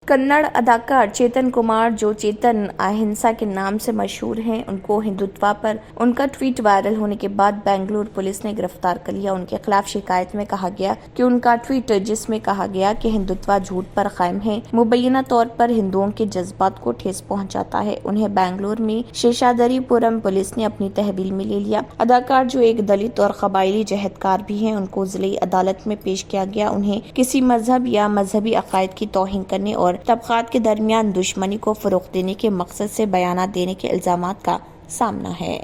कन्नड़ अदाकार चेतन कुमार, जो चेतन अहिंसा के नाम से मशहूर हैं, उनको हिंदुत्व पर उनका ट्वीट वायरल होने के बाद बेंगलुरु पुलिस ने गिरफ्तार कर लिया। उनके खिलाफ शिकायत में कहा गया कि उनका ट्वीट, जिसमें कहा गया कि हिंदुत्व झूठ पर कायम है, मुबैना तौर पर हिंदुओं के जज्बात को ठेस पहुंचाता है। उन्हें बेंगलुरु में शेषाद्रीपुरम पुलिस ने अपनी तहवील में ले लिया। अदाकार, जो एक दलित और कबायली जहदकार भी हैं, उनको जिले अदालत में पेश किया गया। उन्हें किसी मजहब या मजहबी अकायद की तौहीन करने और तबकात के दरमियान दुश्मनी को फरोग देने के मकसद से बयानात देने के इल्जामात का सामना है।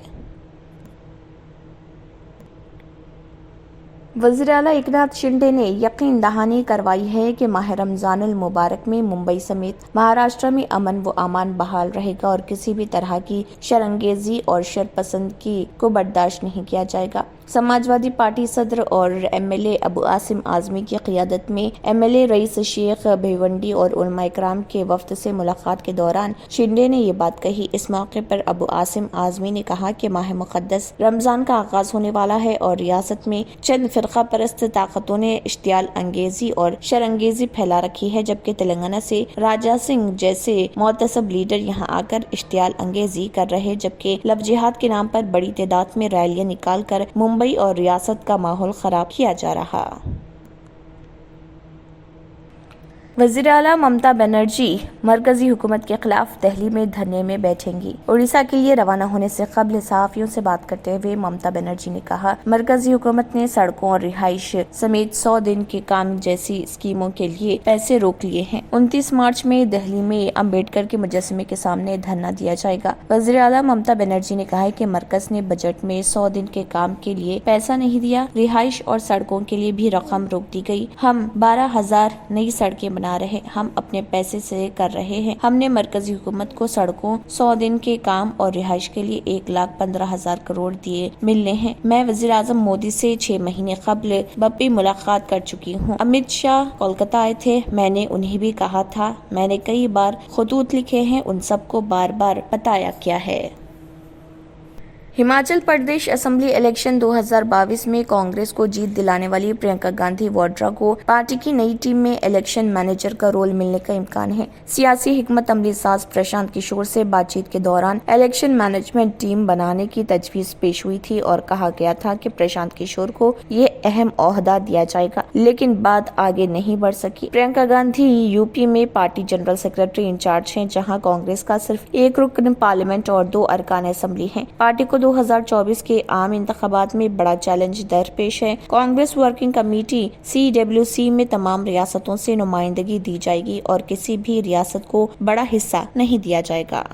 वज़ीर आला एकनाथ शिंदे ने यकीन दहानी करवाई है कि माह रमजानुल मुबारक में मुंबई समेत महाराष्ट्र में अमन व अमान बहाल रहेगा और किसी भी तरह की शरंगेजी और शरपसंदगी को बर्दाश्त नहीं किया जाएगा। समाजवादी पार्टी सदर और एमएलए अबू आसिम आजमी की क़ियादत में एमएलए रईस शेख भिवंडी और उलमा इकराम के वफ्द से मुलाकात के दौरान शिंदे ने ये बात कही। इस मौके पर अबू आसिम आजमी ने कहा कि माह मुक़द्दस रमजान का आगाज होने वाला है और रियासत में चंद फिरका परस्त ताकतों ने इश्तियाल अंगेजी और शरंगेजी फैला रखी है, जबकि तेलंगाना से राजा सिंह जैसे मोतसब लीडर यहाँ आकर इश्तियाल अंगेजी कर रहे, जबकि लव जिहाद के नाम पर बड़ी तादाद में रैलियां निकाल कर मुंबई और रियासत का माहौल खराब किया जा रहा। वज़ीर आला ममता बनर्जी मरकजी हुकूमत के खिलाफ दिल्ली में धरने में बैठेंगी। उड़ीसा के लिए रवाना होने से कबल सहाफियों से बात करते हुए ममता बनर्जी ने कहा, मरकजी हुकूमत ने सड़कों और रिहाइश समेत 100 दिन के काम जैसी स्कीमों के लिए पैसे रोक लिए हैं। 29 मार्च में दिल्ली में अम्बेडकर के मुजस्समे के सामने धरना दिया जाएगा। वज़ीर आला ममता बनर्जी ने कहा है कि मरकज ने बजट में 100 दिन के काम के लिए पैसा नहीं दिया। रिहाइश और सड़कों के लिए भी रकम रोक दी गई। हम 12,000 नई सड़कें बना रहे, हम अपने पैसे से कर रहे हैं। हमने मरकजी हुकूमत को सड़कों, 100 दिन के काम और रिहाइश के लिए 1,15,000 करोड़ दिए मिलने हैं। मैं वज़ीर आज़म मोदी से 6 महीने कबल बप्पी मुलाकात कर चुकी हूँ। अमित शाह कोलकाता आए थे, मैंने उन्हें भी कहा था, मैंने कई बार खतूत लिखे हैं, उन सबको बार बार बताया क्या है। हिमाचल प्रदेश असेंबली इलेक्शन 2022 में कांग्रेस को जीत दिलाने वाली प्रियंका गांधी वाड्रा को पार्टी की नई टीम में इलेक्शन मैनेजर का रोल मिलने का इम्कान है। सियासी हिकमत अमली साज प्रशांत किशोर से बातचीत के दौरान इलेक्शन मैनेजमेंट टीम बनाने की तजवीज पेश हुई थी और कहा गया था कि प्रशांत किशोर को ये अहम ओहदा दिया जाएगा, लेकिन बात आगे नहीं बढ़ सकी। प्रियंका गांधी यूपी में पार्टी जनरल सेक्रेटरी इंचार्ज हैं, जहां कांग्रेस का सिर्फ एक रुकन पार्लियामेंट और 2 अरकान असेंबली हैं। पार्टी को 2024 के आम इंतखाबात में बड़ा चैलेंज दरपेश है। कांग्रेस वर्किंग कमेटी CWC में तमाम रियासतों से नुमाइंदगी दी जाएगी और किसी भी रियासत को बड़ा हिस्सा नहीं दिया जाएगा।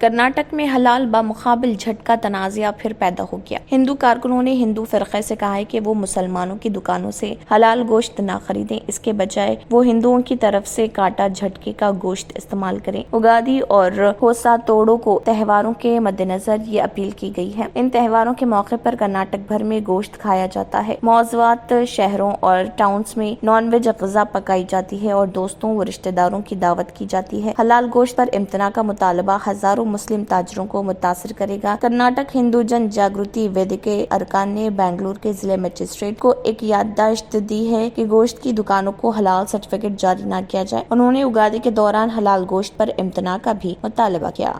कर्नाटक में हलाल बामुकाबिल झटका तनाज़ा फिर पैदा हो गया। हिंदू कारकुनों ने हिंदू फिरके से कहा है कि वो मुसलमानों की दुकानों से हलाल गोश्त न खरीदें, इसके बजाय वो हिंदुओं की तरफ से काटा झटके का गोश्त इस्तेमाल करें। उगादी और होसा तोड़ो को त्योहारों के मद्देनजर ये अपील की गई है। इन त्योहारों के मौके पर कर्नाटक भर में गोश्त खाया जाता है। मौज़ूआत शहरों और टाउन्स में नॉन-वेज ग़िज़ा पकाई जाती है और दोस्तों व रिश्तेदारों की दावत की जाती है। हलाल गोश्त पर इम्तना का मुतालबा हजारों मुस्लिम ताजरों को मुतासिर करेगा। कर्नाटक हिंदू जन जागृति वेदिक के अरकान ने बेंगलुरु के जिले मजिस्ट्रेट को एक याददाश्त दी है कि गोश्त की दुकानों को हलाल सर्टिफिकेट जारी न किया जाए। उन्होंने उगादी के दौरान हलाल गोश्त पर इम्तना का भी मुतालबा किया।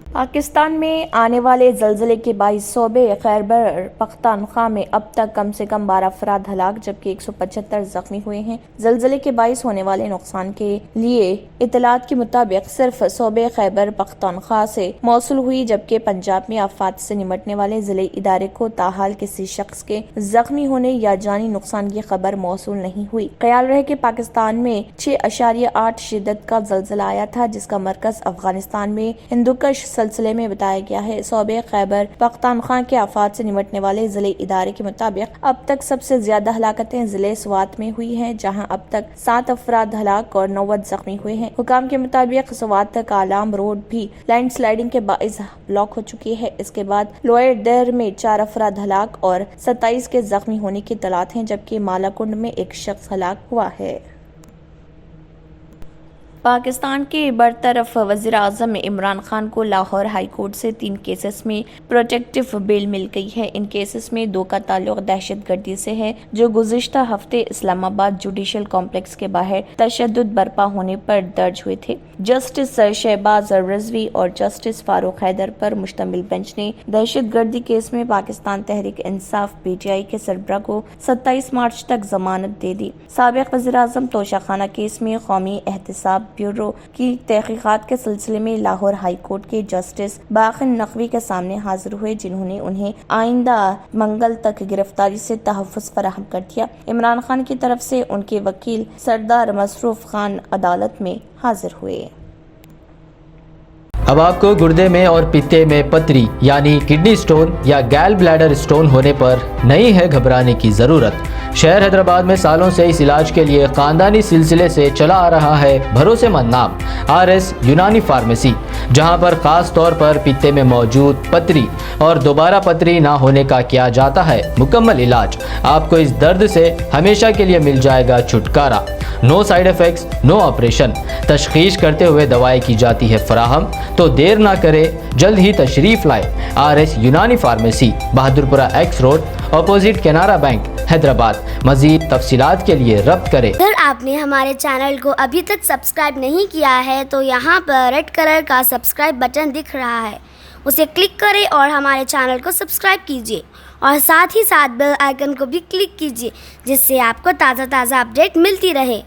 पाकिस्तान में आने वाले जल्जले के बाइस सूबे खैबर पख्तूनख्वा में अब तक कम से कम 12 अफराद हलाक जबकि 175 जख्मी हुए हैं। जल्जले के बाइस होने वाले नुकसान के लिए इतलात के मुताबिक सिर्फ सूबे खैबर पख्तूनख्वा से मौसूल हुई, जबकि पंजाब में आफात से निमटने वाले जिले इदारे को ताहाल किसी शख्स के जख्मी होने या जानी नुकसान की खबर मौसूल नहीं हुई। ख्याल रहे कि पाकिस्तान में 6.8 शिद्दत का जल्जला आया था, जिसका मरकज अफगानिस्तान में हिंदुकुश सिलसिले में बताया गया है। सूबे खैबर पख्तूनख्वा के आफात से निमटने वाले जिले इदारे के मुताबिक अब तक सबसे ज्यादा हलाकतें जिले स्वात में हुई हैं, जहां अब तक 7 अफराद हलाक और 90 जख्मी हुए हैं। हुकाम के मुताबिक स्वात तक आलाम रोड भी लैंडस्लाइडिंग के बाइस ब्लॉक हो चुकी है। इसके बाद लोअर देर में 4 अफराद हलाक और 27 के जख्मी होने की इत्तलात हैं, जबकि मालाकुंड में एक शख्स हलाक हुआ है। पाकिस्तान के बरतरफ वज़ीर-ए-आज़म इमरान खान को लाहौर हाई कोर्ट से 3 केसेस में प्रोटेक्टिव बेल मिल गई है। इन केसेस में 2 का ताल्लुक दहशतगर्दी से है, जो गुज़िश्ता हफ्ते इस्लामाबाद जुडिशल कॉम्प्लेक्स के बाहर तशद्दुद बर्पा होने पर दर्ज हुए थे। जस्टिस शहबाज रिजवी और जस्टिस फारूक हैदर पर मुश्तमिल बेंच ने दहशतगर्दी केस में पाकिस्तान तहरीक इंसाफ PTI के सरबराह को 27 मार्च तक जमानत दे दी। साबिक वज़ीर-ए-आज़म तोशाखाना केस में कौमी एहतसाब ब्यूरो की तहकीकात के सिलसिले में लाहौर हाई कोर्ट के जस्टिस बाक़िर नकवी के सामने हाजिर हुए, जिन्होंने उन्हें आइंदा मंगल तक गिरफ्तारी से तहफ़्फ़ुज़ फराहम कर दिया। इमरान खान की तरफ से उनके वकील सरदार मसरूफ खान अदालत में हाजिर हुए। अब आपको गुर्दे में और पित्ते में पथरी यानी किडनी स्टोन या गैल ब्लैडर स्टोन होने पर नहीं है घबराने की ज़रूरत। शहर हैदराबाद में सालों से इस इलाज के लिए ख़ानदानी सिलसिले से चला आ रहा है भरोसेमंद नाम RS यूनानी फार्मेसी, जहां पर ख़ास तौर पर पित्ते में मौजूद पथरी और दोबारा पथरी ना होने का किया जाता है मुकम्मल इलाज। आपको इस दर्द से हमेशा के लिए मिल जाएगा छुटकारा। No side effects, no operation. तशख़ीस करते हुए दवाएं की जाती है फराहम, तो देर ना करें, जल्द ही तशरीफ़ लाए। RS यूनानी pharmacy, Bahadurpura X road, opposite Canara bank, Hyderabad. मज़ीद तफसीलात के लिए रब्त करें। अगर आपने हमारे चैनल को अभी तक सब्सक्राइब नहीं किया है तो यहाँ पर रेड कलर का सब्सक्राइब बटन दिख रहा है, उसे क्लिक करें और हमारे चैनल को सब्सक्राइब कीजिए और साथ ही साथ बेल आइकन को भी क्लिक कीजिए, जिससे आपको ताज़ा अपडेट मिलती रहे।